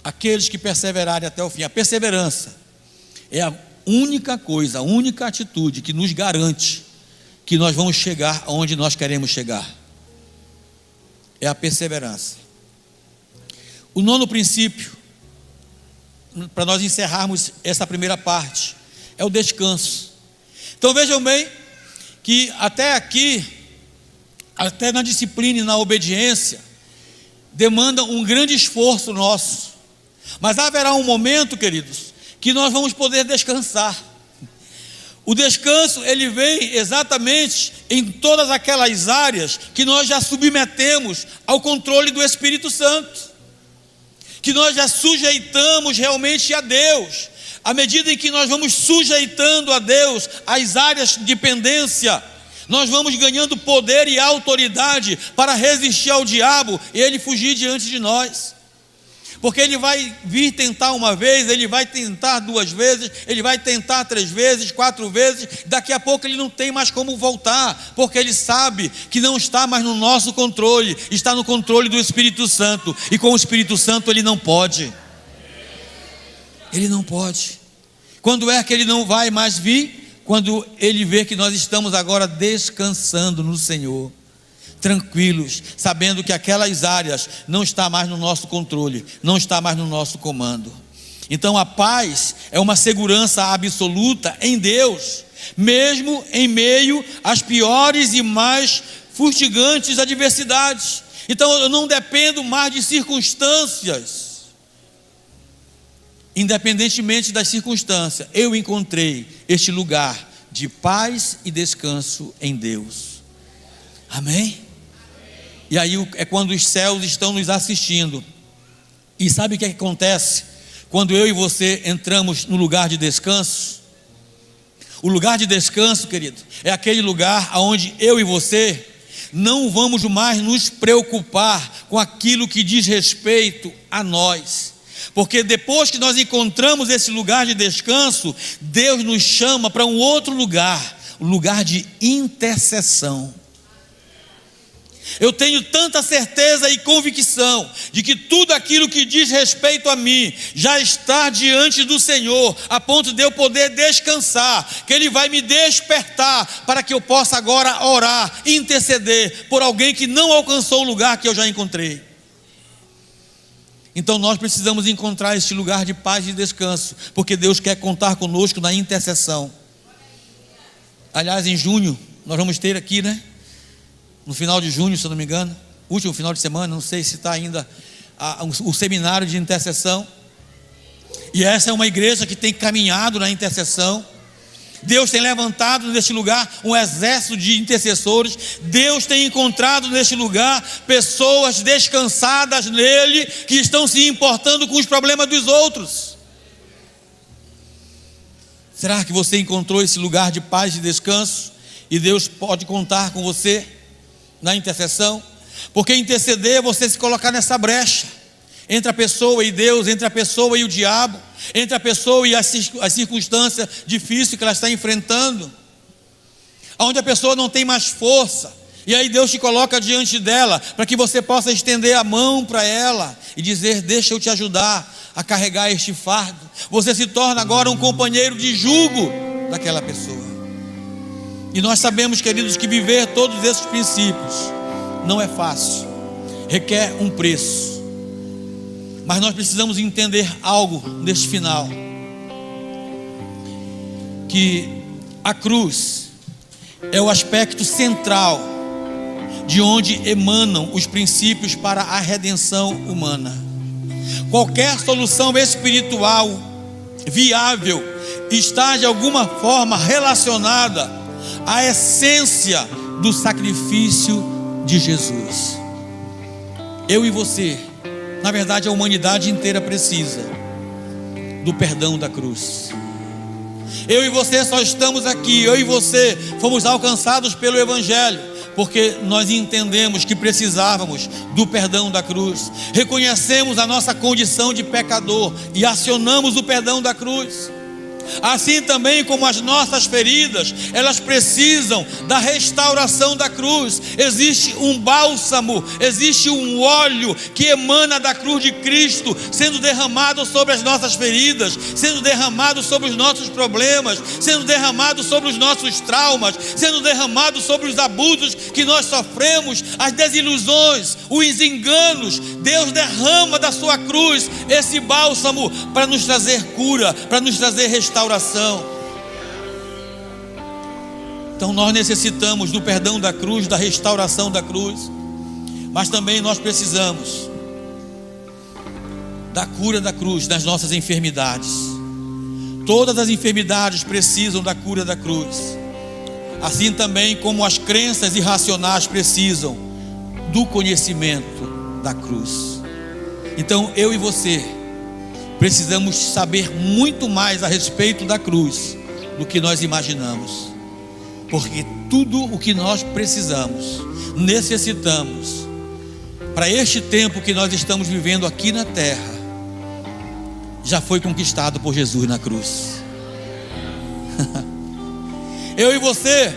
Aqueles que perseverarem até o fim. A perseverança é a única coisa, a única atitude que nos garante que nós vamos chegar aonde nós queremos chegar. É a perseverança. O nono princípio, para nós encerrarmos essa primeira parte, é o descanso. Então vejam bem que até aqui, até na disciplina e na obediência, demanda um grande esforço nosso. Mas haverá um momento, queridos, que nós vamos poder descansar. O descanso, ele vem exatamente em todas aquelas áreas que nós já submetemos ao controle do Espírito Santo, que nós já sujeitamos realmente a Deus. À medida em que nós vamos sujeitando a Deus as áreas de dependência, nós vamos ganhando poder e autoridade para resistir ao diabo e ele fugir diante de nós. Porque ele vai vir tentar uma vez, ele vai tentar duas vezes, ele vai tentar 3 vezes, 4 vezes, daqui a pouco ele não tem mais como voltar, porque ele sabe que não está mais no nosso controle, está no controle do Espírito Santo, e com o Espírito Santo ele não pode. Ele não pode. Quando é que ele não vai mais vir? Quando ele vê que nós estamos agora descansando no Senhor, tranquilos, sabendo que aquelas áreas não está mais no nosso controle, não está mais no nosso comando. Então a paz é uma segurança absoluta em Deus, mesmo em meio às piores e mais fustigantes adversidades. Então eu não dependo mais de circunstâncias. Independentemente das circunstâncias, eu encontrei este lugar de paz e descanso em Deus. Amém? E aí é quando os céus estão nos assistindo. E sabe o que acontece quando eu e você entramos no lugar de descanso? O lugar de descanso, querido, é aquele lugar onde eu e você não vamos mais nos preocupar com aquilo que diz respeito a nós. Porque depois que nós encontramos esse lugar de descanso, Deus nos chama para um outro lugar, o lugar de intercessão. Eu tenho tanta certeza e convicção de que tudo aquilo que diz respeito a mim já está diante do Senhor, a ponto de eu poder descansar, que Ele vai me despertar para que eu possa agora orar, interceder por alguém que não alcançou o lugar que eu já encontrei. Então nós precisamos encontrar este lugar de paz e descanso, porque Deus quer contar conosco na intercessão. Aliás, em junho nós vamos ter aqui, no final de junho, se eu não me engano, último final de semana, não sei se está ainda o seminário de intercessão. E essa é uma igreja que tem caminhado na intercessão. Deus tem levantado neste lugar um exército de intercessores. Deus tem encontrado neste lugar pessoas descansadas nele, que estão se importando com os problemas dos outros. Será que você encontrou esse lugar de paz e descanso? E Deus pode contar com você na intercessão? Porque interceder é você se colocar nessa brecha entre a pessoa e Deus, entre a pessoa e o diabo, entre a pessoa e a circunstância difícil que ela está enfrentando, onde a pessoa não tem mais força, e aí Deus te coloca diante dela, para que você possa estender a mão para ela, e dizer: deixa eu te ajudar a carregar este fardo. Você se torna agora um companheiro de jugo daquela pessoa. E nós sabemos, queridos, que viver todos esses princípios não é fácil, requer um preço. Mas nós precisamos entender algo neste final, que a cruz é o aspecto central de onde emanam os princípios para a redenção humana. Qualquer solução espiritual viável está de alguma forma relacionada à essência do sacrifício de Jesus. Eu e você, na verdade a humanidade inteira precisa do perdão da cruz. Eu e você só estamos aqui, eu e você fomos alcançados pelo Evangelho, porque nós entendemos que precisávamos do perdão da cruz. Reconhecemos a nossa condição de pecador e acionamos o perdão da cruz. Assim também como as nossas feridas, elas precisam da restauração da cruz. Existe um bálsamo, existe um óleo que emana da cruz de Cristo, sendo derramado sobre as nossas feridas, sendo derramado sobre os nossos problemas, sendo derramado sobre os nossos traumas, sendo derramado sobre os abusos que nós sofremos, as desilusões, os enganos. Deus derrama da sua cruz esse bálsamo para nos trazer cura, para nos trazer restauração. Então nós necessitamos do perdão da cruz, da restauração da cruz, mas também nós precisamos da cura da cruz nas nossas enfermidades. Todas as enfermidades precisam da cura da cruz, assim também como as crenças irracionais precisam do conhecimento da cruz. Então eu e você precisamos saber muito mais a respeito da cruz do que nós imaginamos, porque tudo o que nós precisamos, necessitamos para este tempo que nós estamos vivendo aqui na terra, já foi conquistado por Jesus na cruz. Eu e você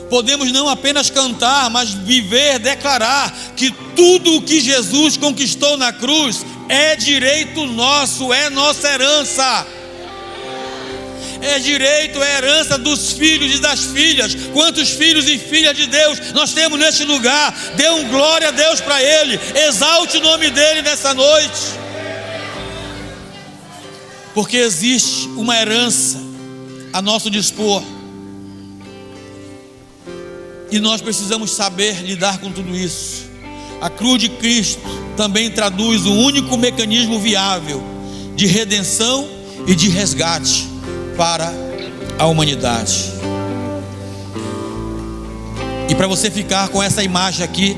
podemos não apenas cantar, mas viver, declarar que tudo o que Jesus conquistou na cruz é direito nosso, é nossa herança. É direito, é herança dos filhos e das filhas. Quantos filhos e filhas de Deus nós temos neste lugar? Dê um glória a Deus para Ele, exalte o nome dEle nessa noite, porque existe uma herança a nosso dispor, e nós precisamos saber lidar com tudo isso. A cruz de Cristo também traduz o único mecanismo viável de redenção e de resgate para a humanidade. E para você ficar com essa imagem aqui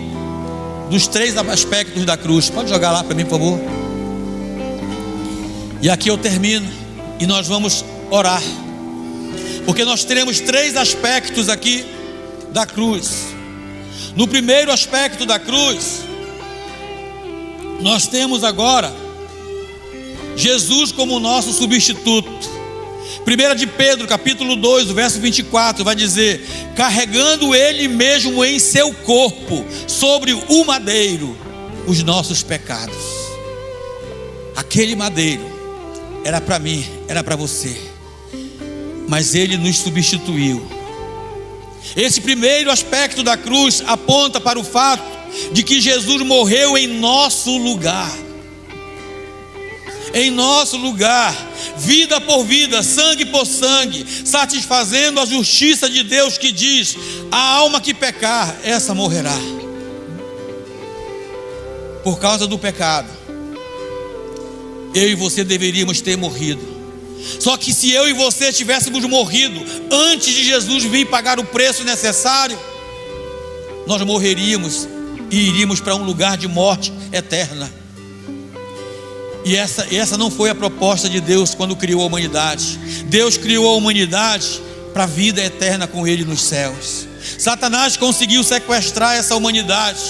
dos 3 aspectos da cruz, pode jogar lá para mim, por favor. E aqui eu termino e nós vamos orar, porque nós teremos 3 aspectos aqui da cruz. No primeiro aspecto da cruz, nós temos agora Jesus como nosso substituto. 1 de Pedro, capítulo 2, o verso 24, vai dizer: carregando Ele mesmo em seu corpo, sobre o madeiro, os nossos pecados. Aquele madeiro era para mim, era para você, mas Ele nos substituiu. Esse primeiro aspecto da cruz aponta para o fato de que Jesus morreu em nosso lugar. Em nosso lugar, vida por vida, sangue por sangue, satisfazendo a justiça de Deus que diz: a alma que pecar, essa morrerá. Por causa do pecado, eu e você deveríamos ter morrido. Só que se eu e você tivéssemos morrido antes de Jesus vir pagar o preço necessário, nós morreríamos e iríamos para um lugar de morte eterna. E essa não foi a proposta de Deus quando criou a humanidade. Deus criou a humanidade para a vida eterna com Ele nos céus. Satanás conseguiu sequestrar essa humanidade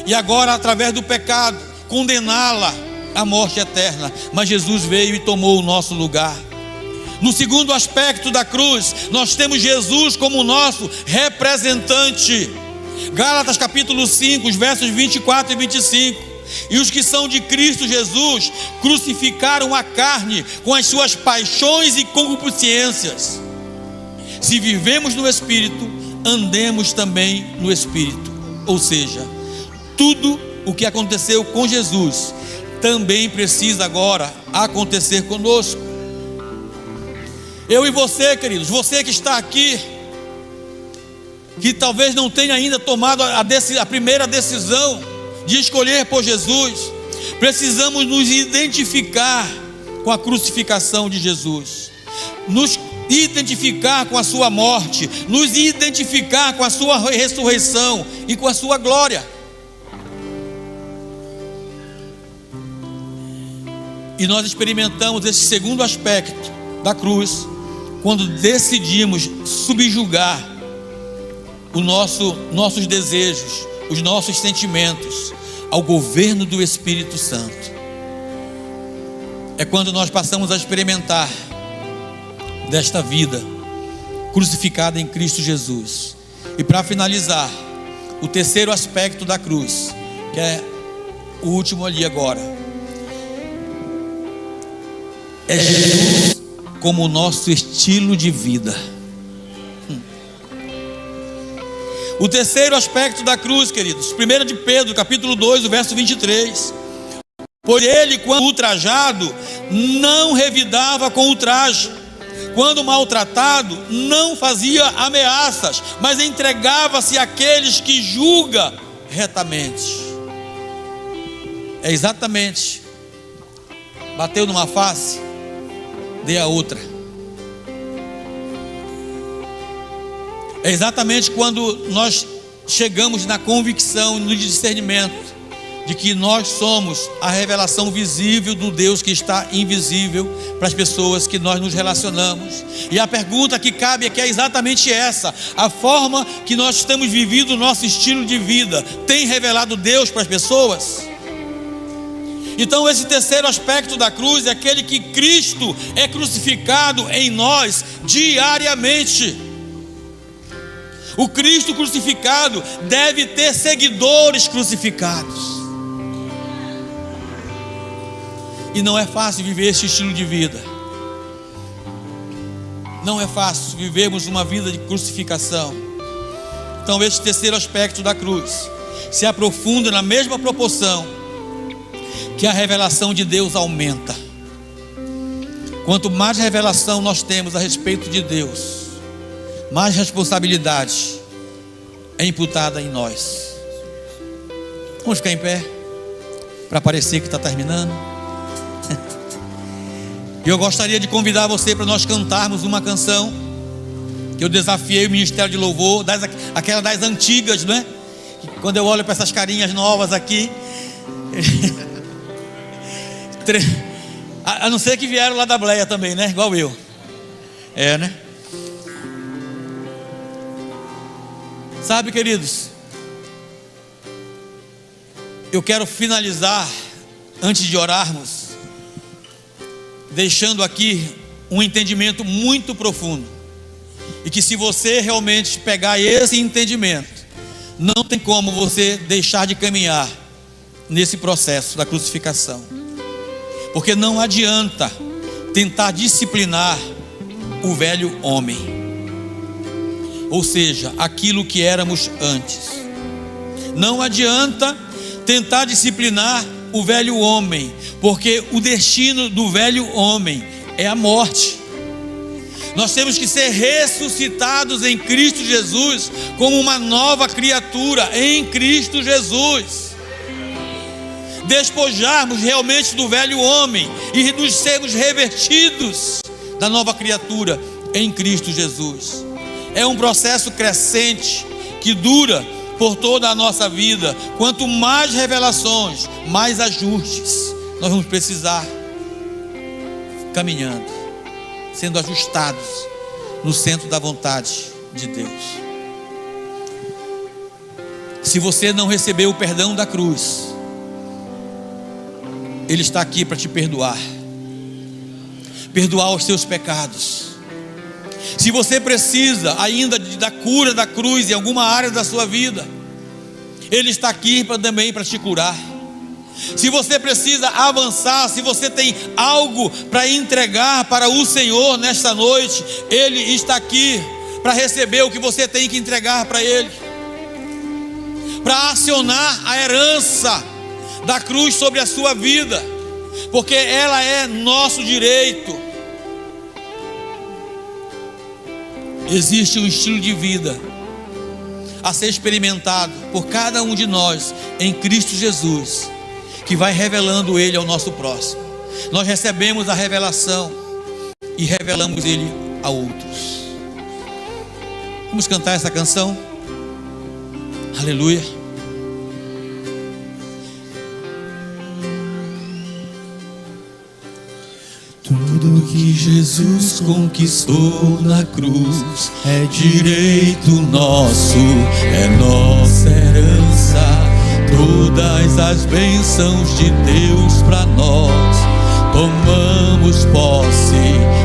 e agora, através do pecado, condená-la à morte eterna. Mas Jesus veio e tomou o nosso lugar. No segundo aspecto da cruz, nós temos Jesus como nosso representante. Gálatas capítulo 5, os versos 24 e 25. E os que são de Cristo Jesus crucificaram a carne com as suas paixões e concupiscências. Se vivemos no Espírito, andemos também no Espírito. Ou seja, tudo o que aconteceu com Jesus também precisa agora acontecer conosco. Eu e você, queridos, você que está aqui, que talvez não tenha ainda tomado a primeira decisão de escolher por Jesus, precisamos nos identificar com a crucificação de Jesus, nos identificar com a sua morte, nos identificar com a sua ressurreição e com a sua glória. E nós experimentamos esse segundo aspecto da cruz quando decidimos subjugar nossos desejos, os nossos sentimentos ao governo do Espírito Santo. É quando nós passamos a experimentar desta vida crucificada em Cristo Jesus. E para finalizar, o terceiro aspecto da cruz, que é o último ali agora, é Jesus como o nosso estilo de vida. O terceiro aspecto da cruz, queridos, 1 de Pedro, capítulo 2, o verso 23. Por ele, quando ultrajado, não revidava com ultraje. Quando maltratado, não fazia ameaças, mas entregava-se àqueles que julga retamente. É exatamente. Bateu numa face, dê a outra. É exatamente quando nós chegamos na convicção, no discernimento de que nós somos a revelação visível do Deus que está invisível para as pessoas que nós nos relacionamos. E a pergunta que cabe aqui é exatamente essa: a forma que nós estamos vivendo o nosso estilo de vida tem revelado Deus para as pessoas? Então esse terceiro aspecto da cruz é aquele que Cristo é crucificado em nós diariamente. O Cristo crucificado deve ter seguidores crucificados. E não é fácil viver esse estilo de vida. Não é fácil vivermos uma vida de crucificação. Então esse terceiro aspecto da cruz se aprofunda na mesma proporção que a revelação de Deus aumenta. Quanto mais revelação nós temos a respeito de Deus, mais responsabilidade é imputada em nós. Vamos ficar em pé para parecer que está terminando. E eu gostaria de convidar você para nós cantarmos uma canção que eu desafiei o Ministério de Louvor, aquela das antigas, não é? Quando eu olho para essas carinhas novas aqui, a não ser que vieram lá da Bleia também, né? Igual eu. É, né? Sabe, queridos, eu quero finalizar, antes de orarmos, deixando aqui um entendimento muito profundo. E que se você realmente pegar esse entendimento, não tem como você deixar de caminhar nesse processo da crucificação. Porque não adianta tentar disciplinar o velho homem, ou seja, aquilo que éramos antes. Não adianta tentar disciplinar o velho homem, porque o destino do velho homem é a morte. Nós temos que ser ressuscitados em Cristo Jesus como uma nova criatura em Cristo Jesus. Despojarmos realmente do velho homem e nos sermos revestidos da nova criatura em Cristo Jesus. É um processo crescente que dura por toda a nossa vida. Quanto mais revelações, mais ajustes nós vamos precisar, caminhando, sendo ajustados no centro da vontade de Deus. Se você não recebeu o perdão da cruz, Ele está aqui para te perdoar os seus pecados. Se você precisa ainda da cura da cruz em alguma área da sua vida, Ele está aqui também para te curar. Se você precisa avançar, se você tem algo para entregar para o Senhor nesta noite, Ele está aqui para receber o que você tem que entregar para Ele, para acionar a herança da cruz sobre a sua vida, porque ela é nosso direito. Existe um estilo de vida a ser experimentado por cada um de nós em Cristo Jesus, que vai revelando Ele ao nosso próximo. Nós recebemos a revelação e revelamos Ele a outros. Vamos cantar essa canção? Aleluia. Tudo que Jesus conquistou na cruz é direito nosso, é nossa herança. Todas as bênçãos de Deus para nós, tomamos posse,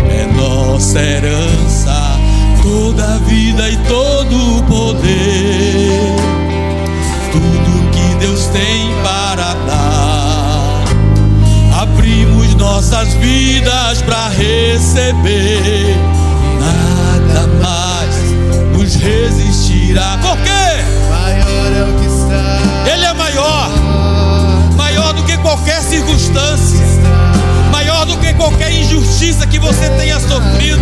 é nossa herança, toda a vida e todo o poder, tudo que Deus tem para dar. Abrimos nossas vidas para receber, nada mais nos resistirá. Por quê? Maior é o que está. Ele é maior, maior do que qualquer circunstância, maior do que qualquer injustiça que você tenha sofrido,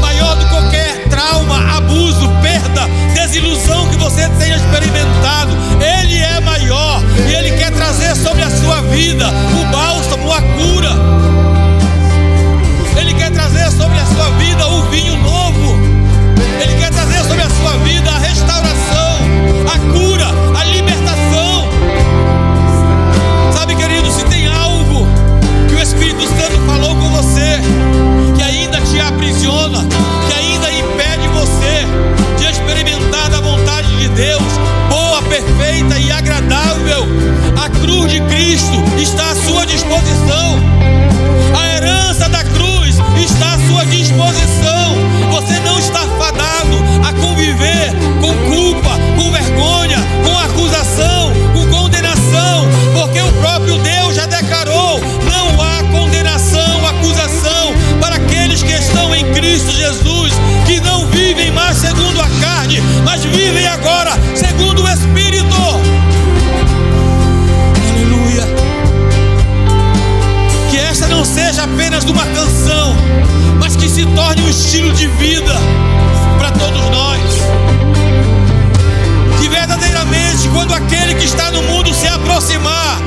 maior do que qualquer trauma, abuso, perda, desilusão que você tenha experimentado. Ele é maior e Ele quer trazer sobre a sua vida o bálsamo, a cura. Ele quer trazer sobre a sua vida o vinho novo. Ele quer trazer sobre a sua vida a restauração, a cura, a libertação. Sabe, querido, se tem algo que o Espírito Santo falou com você, que ainda te aprisiona, que ainda impede você de experimentar da vontade de Deus, boa, perfeita e agradável, a cruz de Cristo está à sua disposição. A herança da cruz está à sua disposição. Você não está fadado a conviver com culpa, com vergonha, com acusação, com condenação, porque o próprio Deus já declarou: não há condenação, acusação para aqueles que estão em Cristo Jesus, que não vivem mais segundo a carne, mas vivem agora segundo o Espírito. Aleluia. Que esta não seja apenas uma canção, mas que se torne um estilo de vida para todos nós. Que verdadeiramente, quando aquele que está no mundo se aproximar,